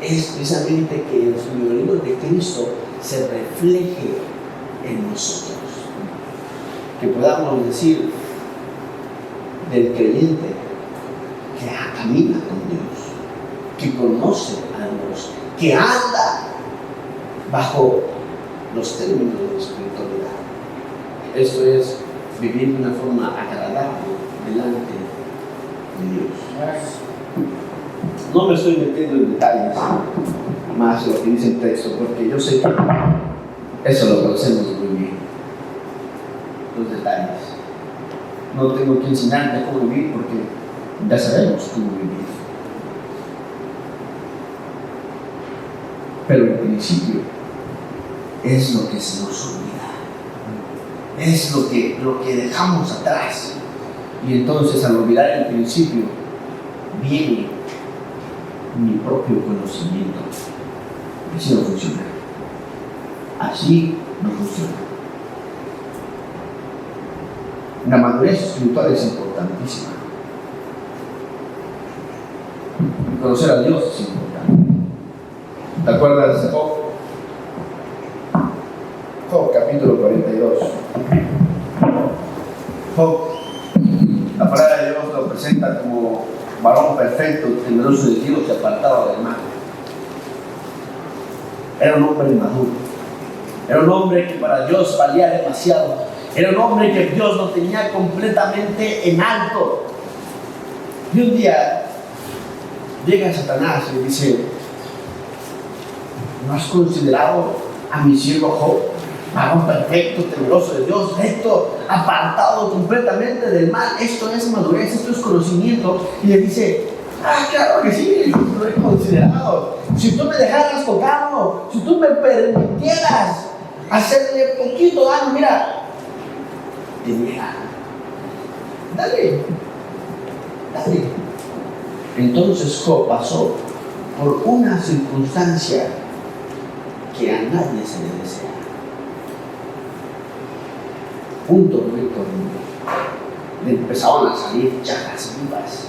[SPEAKER 1] es precisamente que el señorío de Cristo se refleje en nosotros, que podamos decir del creyente que camina con Dios, que conoce a Dios, que anda bajo los términos de la espiritualidad. Esto es vivir de una forma agradable delante de Dios. No me estoy metiendo en detalles más de lo que dice el texto, porque yo sé que eso lo conocemos muy bien, los detalles. No tengo que enseñarte cómo vivir, porque ya sabemos cómo vivir. Pero el principio es lo que se nos olvida, es lo que dejamos atrás. Y entonces, al olvidar el principio, viene mi propio conocimiento. Así no funciona. Así no funciona. La madurez espiritual es importantísima. Y conocer a Dios es importante. ¿Te acuerdas de Job? Job, capítulo 42. Job, la palabra de Dios lo presenta como varón perfecto, temeroso de Dios y apartado del mal. Era un hombre maduro. Era un hombre que para Dios valía demasiado. Era un hombre que Dios lo tenía completamente en alto. Y un día llega Satanás y dice: ¿no has considerado a mi siervo Job? Varón perfecto, temeroso de Dios, recto, apartado completamente del mal. Esto es madurez, esto es conocimiento. Y le dice: claro que sí, lo he considerado. Si tú me dejaras tocarlo, si tú me permitieras hacerle poquito daño, mira, te niega. Dale. Entonces Job pasó por una circunstancia que a nadie se le desea. Un tormento le empezaban a salir llagas vivas,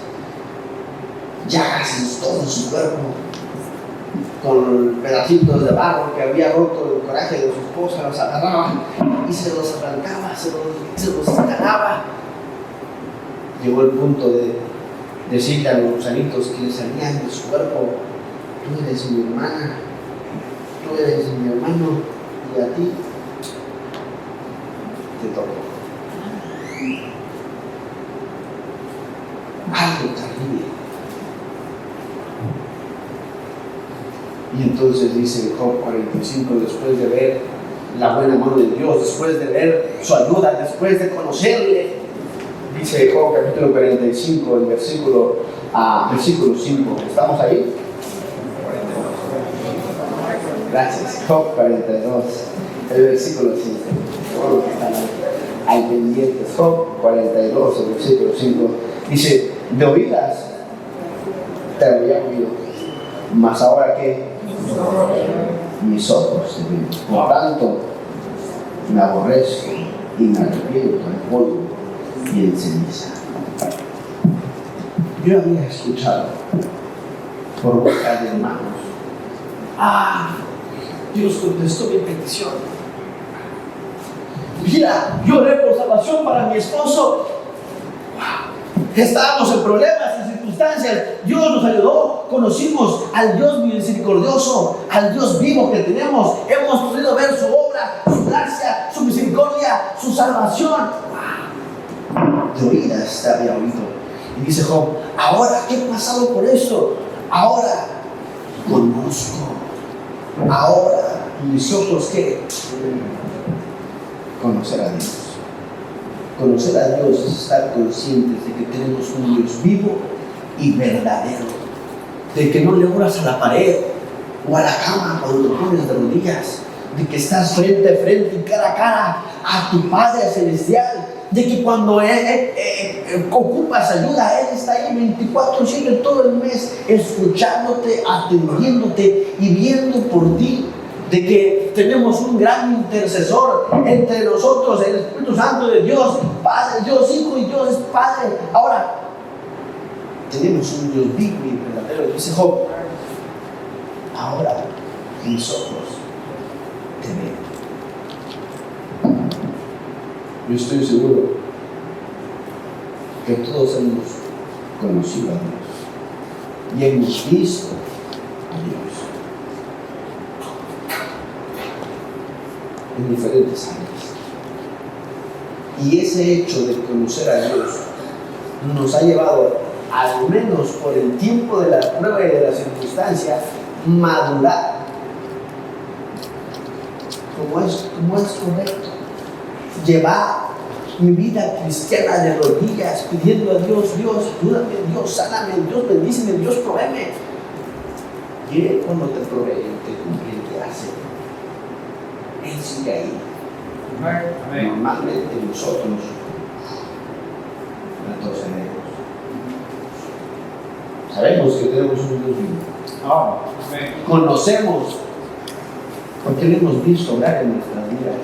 [SPEAKER 1] llagas en todo su cuerpo, con pedacitos de barro que había roto el coraje de su esposa. Los agarraba y se los arrancaba, se los escalaba. Llegó el punto de decirle a los gusanitos que le salían de su cuerpo: tú eres mi hermana, tú eres mi hermano, y a ti te tocó. Algo terrible. Y entonces dice Job 45, después de ver la buena mano de Dios, después de ver su ayuda, después de conocerle, dice Job capítulo 45, el versículo 5. ¿Estamos ahí? Gracias. Job 42, el versículo 5. Todos los que están al pendiente. Job 42, el versículo 5. Dice, de oídas te había oído, mas ahora que mis ojos te ven. Por tanto, me aborrezco y me arrepiento en polvo y en ceniza. Yo había escuchado por boca de hermanos, Dios contestó mi petición. Mira, yo oré por salvación para mi esposo. Estábamos en problemas, en circunstancias. Dios nos ayudó. Conocimos al Dios misericordioso, al Dios vivo que tenemos. Hemos podido ver su obra, su gracia, su misericordia, su salvación. De oídas te había oído. Y dice Job, ahora que he pasado por eso, ahora conozco. Ahora mis ojos que conocer a Dios. Conocer a Dios es estar conscientes de que tenemos un Dios vivo y verdadero. De que no le oras a la pared o a la cama cuando te pones de rodillas. De que estás frente a frente y cara a cara a tu Padre Celestial. De que cuando ocupas ayuda, Él está ahí 24/7 todo el mes, escuchándote, atendiéndote y viendo por ti. De que tenemos un gran intercesor entre nosotros, el Espíritu Santo de Dios, Padre, Dios Hijo y Dios Padre. Ahora, tenemos un Dios vivo y verdadero. Dice Job, ahora mis ojos te ven. Yo estoy seguro que todos hemos conocido a Dios y hemos visto a Dios en diferentes áreas. Y ese hecho de conocer a Dios nos ha llevado, al menos por el tiempo de la prueba y de la circunstancia, madurar como es correcto. Llevar mi vida cristiana de rodillas, pidiendo a Dios, Dios, ayúdame, Dios, sáname, Dios, bendíceme, Dios, provéeme. Y Él, cuando te provee, te cumple, te hace. Él sigue ahí. Amén. Normalmente nosotros retrocedemos. Sabemos que tenemos un Dios vivo. Conocemos porque lo hemos visto obrar en nuestras vidas.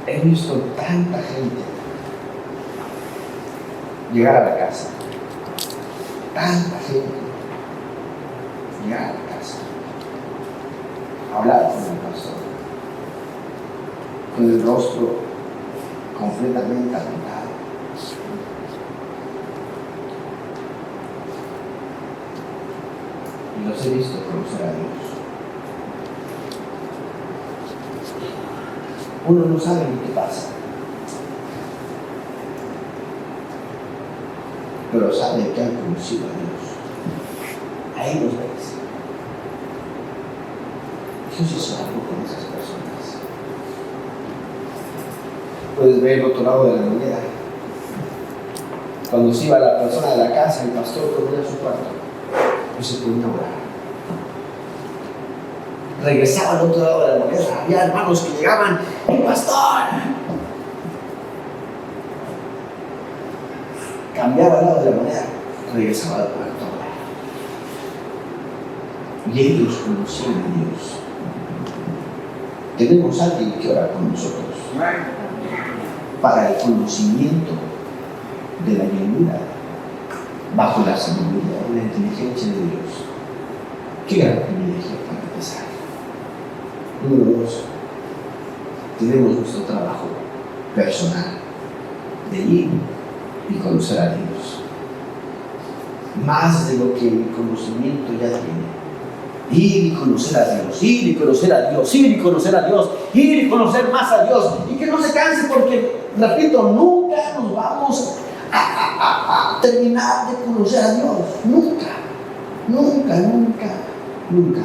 [SPEAKER 1] He visto tanta gente llegar a la casa, tanta gente llegar a la casa, hablar con el pastor, con el rostro completamente agotado. Y los he visto conocer a Dios. Uno no sabe ni qué pasa, pero sabe que han conocido a Dios. Ahí los ves. Dios hizo algo con esas personas. Puedes ver el otro lado de la moneda. Cuando se iba la persona de la casa, el pastor ponía su cuarto y se ponía a orar. Regresaba al otro lado de la moneda. Había hermanos que llegaban, ¡el pastor! Cambiaba al lado de la moneda, regresaba al cuarto. Y ellos conocían a Dios. Tenemos a alguien que ora con nosotros para el conocimiento de la llenura bajo la sabiduría y la inteligencia de Dios. Qué gran privilegio para empezar. Número 2, tenemos nuestro trabajo personal de ir y conocer a Dios. Más de lo que mi conocimiento ya tiene. Ir y conocer a Dios, ir y conocer a Dios, ir y conocer a Dios, ir y conocer más a Dios. Y que no se canse porque, repito, nunca nos vamos a terminar de conocer a Dios. Nunca, nunca, nunca, nunca.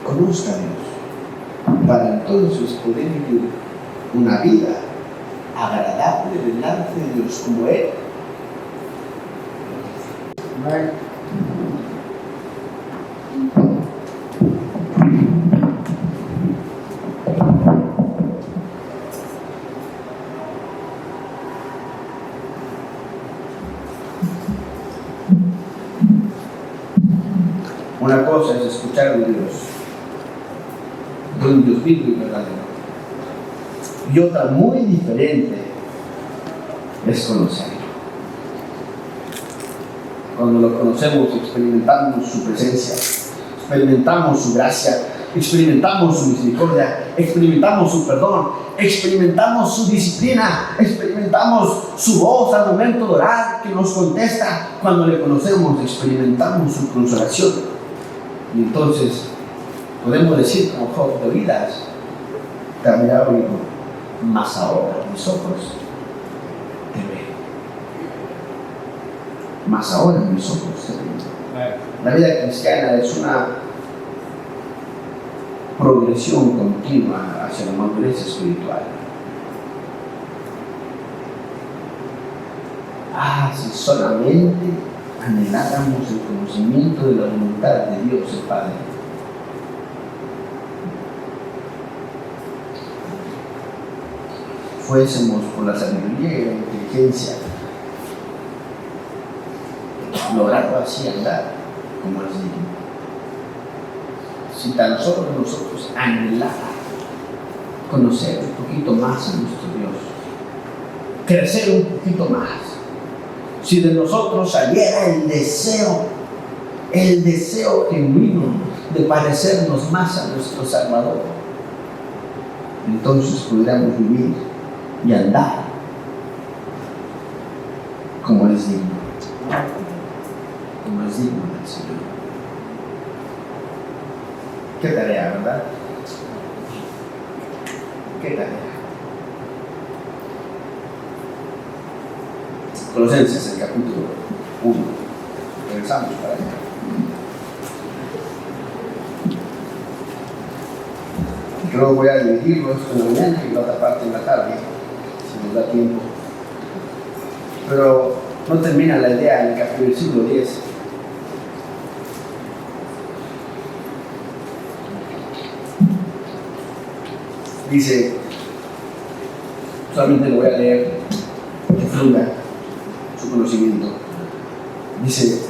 [SPEAKER 1] Conozca a Dios para entonces poder vivir una vida agradable delante de Dios como Él. Amén. Una cosa es escuchar de Dios, de un Dios vivo y verdadero. Y otra muy diferente es conocerlo. Cuando lo conocemos, experimentamos su presencia, experimentamos su gracia, experimentamos su misericordia, experimentamos su perdón, experimentamos su disciplina, experimentamos su voz al momento de orar que nos contesta. Cuando le conocemos, experimentamos su consolación. Y entonces podemos decir como Job: de oídas te había oído, mas ahora mis ojos te ven. Mas ahora mis ojos te ven. La vida cristiana es una progresión continua hacia la madurez espiritual. Si solamente anheláramos el conocimiento de la voluntad de Dios el Padre. Fuésemos por la sabiduría y la inteligencia, logrando así andar como es digno. Si tan solo nosotros anheláramos conocer un poquito más a nuestro Dios, crecer un poquito más, si de nosotros saliera el deseo genuino de parecernos más a nuestro Salvador, entonces podríamos vivir y andar como es digno, como es digno del Señor. Qué tarea, ¿verdad? Qué tarea. Colosenses, el capítulo 1. Regresamos para allá. Creo que voy a dirigirlo esto en la mañana y la otra parte en la tarde, si nos da tiempo. Pero no termina la idea en el versículo 10. Dice, solamente lo voy a leer, que fluya su conocimiento. Dice,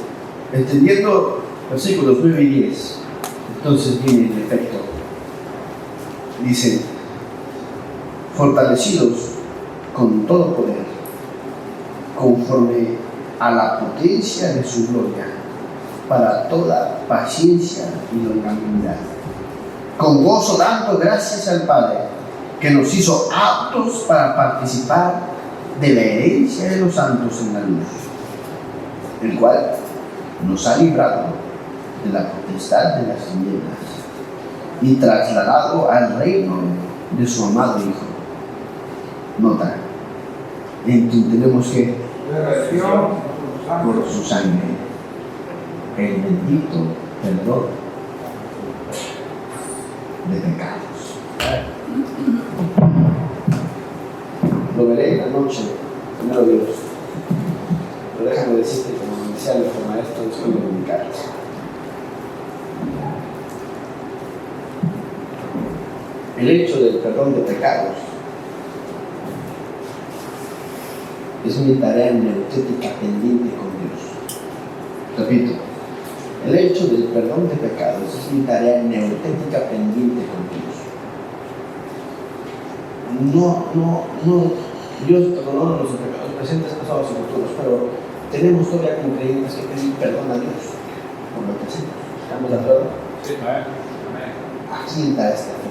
[SPEAKER 1] entendiendo versículos 9 y 10, entonces viene el efecto. Dice, fortalecidos con todo poder, conforme a la potencia de su gloria, para toda paciencia y longanimidad, con gozo dando gracias al Padre, que nos hizo aptos para participar de la herencia de los santos en la luz, el cual nos ha librado de la potestad de las tinieblas y trasladado al reino de su amado Hijo. Nota, en quien tenemos que por su sangre el bendito perdón de pecados. Lo veré en la noche, primero Dios. Pero déjame decirte, como me decía nuestro maestro, después de comunicarles. El hecho del perdón de pecados es mi tarea neutética pendiente con Dios. Repito, el hecho del perdón de pecados es mi tarea neutética pendiente con Dios. Dios perdonó nuestros pecados presentes, pasados y futuros, pero tenemos todavía como creyentes que pedir perdón a Dios por lo que hacemos. ¿Estamos de acuerdo?
[SPEAKER 2] Sí, amén.
[SPEAKER 1] Aquí está este fe.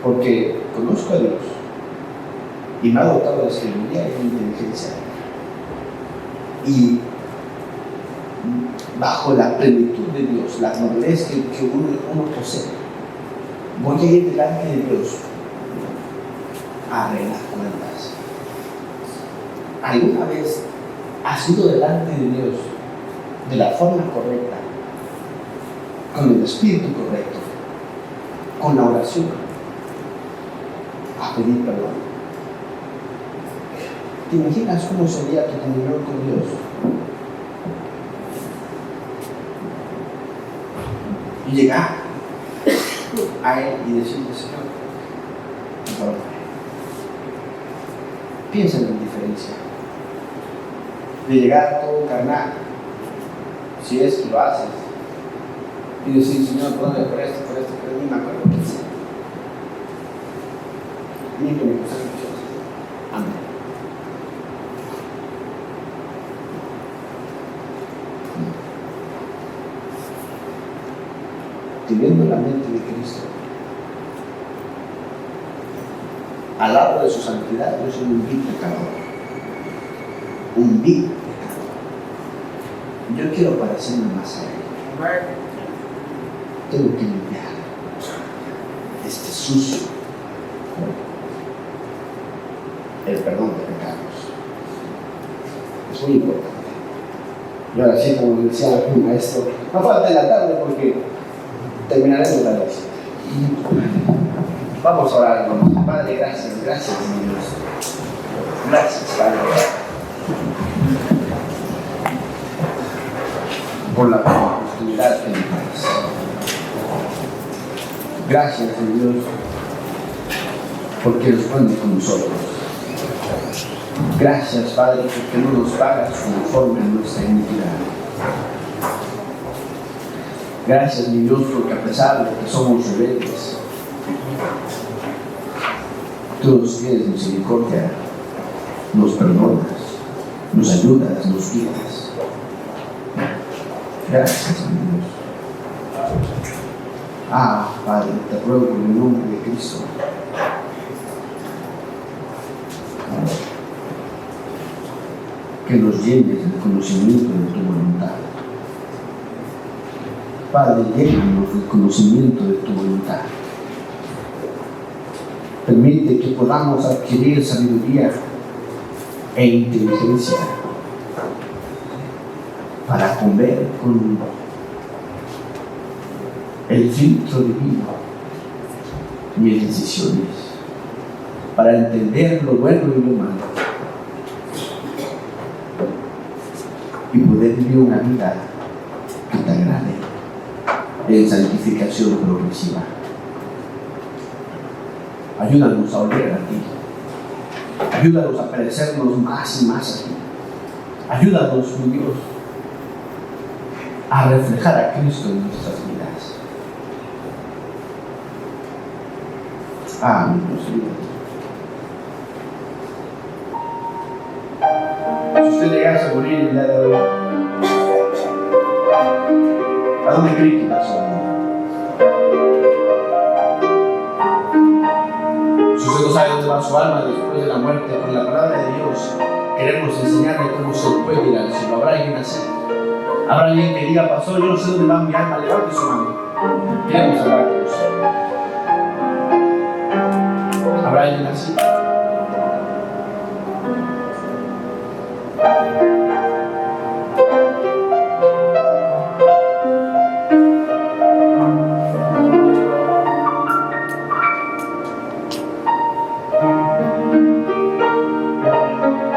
[SPEAKER 1] Porque conozco a Dios y me ha dotado de sabiduría y de inteligencia. Y bajo la plenitud de Dios, la madurez que uno posee, voy a ir delante de Dios a arreglar cuentas. ¿Alguna vez has ido delante de Dios de la forma correcta, con el espíritu correcto, con la oración a pedir perdón. ¿Te imaginas cómo sería tu comunión con Dios? Y llegar a Él y decirle: Señor, perdóname. Piensa en la diferencia de llegar todo carnal, si es que lo haces, y decir: Señor, perdóname por esto, ni me acuerdo qué hice. Ni que me pasaron muchas cosas. Amén. Teniendo la mente de Cristo, al lado de su santidad, yo soy un vil pecador. Un vil pecador. Yo quiero parecerme más a Él. Tengo que limpiar este sucio, el perdón de pecados. Es muy importante. Y ahora sí, como decía mi maestro, no falta de la tarde porque terminaremos la lección. Vamos a orar, hermanos. Padre, gracias, mi Dios. Gracias, Padre, por la oportunidad que me das. Gracias, mi Dios, porque respondes con nosotros. Gracias, Padre, porque no nos pagas conforme a nuestra iniquidad. Gracias, mi Dios, porque a pesar de que somos rebeldes, tú nos tienes misericordia, nos perdonas, nos ayudas, nos guías. Gracias, mi Dios. Padre, te ruego en el nombre de Cristo, que nos llenes del conocimiento de tu voluntad. Padre, llénanos del conocimiento de tu voluntad. Permite que podamos adquirir sabiduría e inteligencia para comer con el filtro divino mis decisiones, para entender lo bueno y lo malo y poder vivir una vida que te agrade en santificación progresiva. Ayúdanos a oler a ti. Ayúdanos a parecernos más y más a ti. Ayúdanos, mi Dios, a reflejar a Cristo en nuestras vidas. Mi Dios mío. Si usted llegase a morir el día de hoy, ¿a dónde cree que va su alma? Si usted no sabe dónde va su alma después de la muerte, con la palabra de Dios queremos enseñarle cómo se puede ir al cielo. ¿Habrá alguien así? ¿Habrá alguien que diga: pastor, yo no sé dónde va mi alma? Levante su mano. Queremos hablar con usted. ¿Habrá alguien así?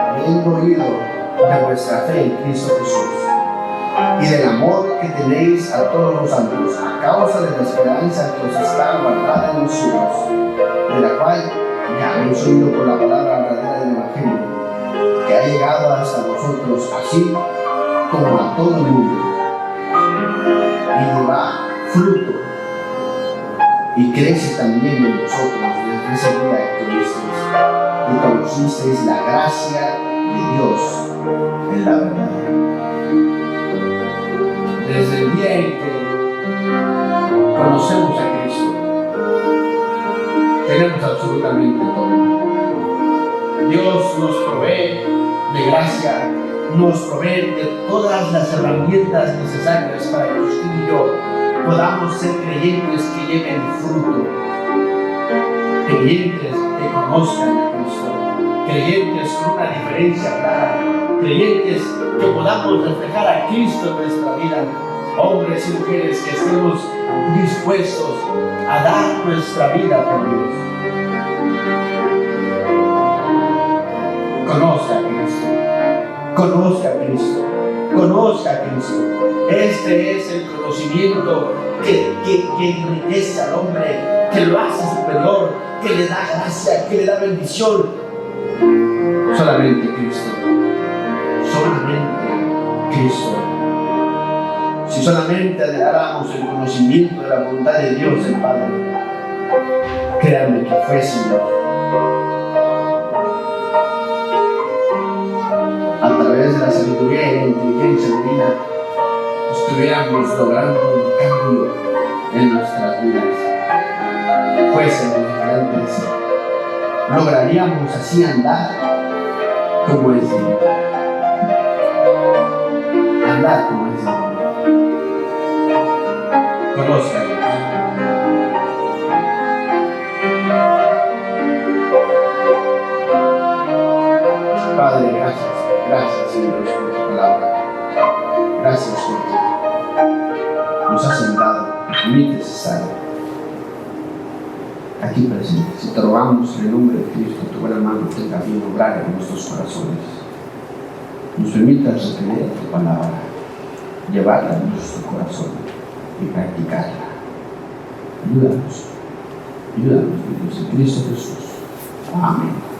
[SPEAKER 1] Habiendo oído de vuestra fe en Cristo Jesús y del amor que tenéis a todos los santos, a causa de la esperanza que os está guardada en los cielos, de la cual ya habéis oído por la palabra verdadera del Evangelio, que ha llegado hasta vosotros, así como a todo el mundo, y lleva fruto, y crece también en vosotros desde ese día que oísteis y conocisteis la gracia de Dios en la verdad. Desde el día en que conocemos a Cristo, tenemos absolutamente todo. Dios nos provee de gracia, nos provee de todas las herramientas necesarias para que usted y yo podamos ser creyentes que lleven fruto, creyentes que conozcan a Cristo, creyentes con una diferencia clara, creyentes que podamos reflejar a Cristo en nuestra vida, hombres y mujeres que estemos dispuestos a dar nuestra vida por Dios. Conozca a Cristo, conozca a Cristo, conozca a Cristo. Este es el conocimiento que enriquece al hombre, que lo hace superior, que le da gracia, que le da bendición. Solamente Cristo, solamente Cristo. Si solamente adelantamos el conocimiento de la voluntad de Dios el Padre, créanme que fue Señor. A través de la sabiduría y la inteligencia divina, estuviéramos logrando un cambio en nuestras vidas. Fuésemos diferentes, lograríamos así andar como es Dios. Andar como es Dios. Conozca a Dios. Padre, gracias. Gracias, Señor, por tu palabra. Gracias porque nos has sentado, permites estar aquí presentes. Y te rogamos en el nombre de Cristo, tu buena mano tenga bien obrar en nuestros corazones. Nos permitas recrear tu palabra, llevarla en nuestro corazón y practicarla. Ayúdanos, mi Dios, en Cristo Jesús. Amén.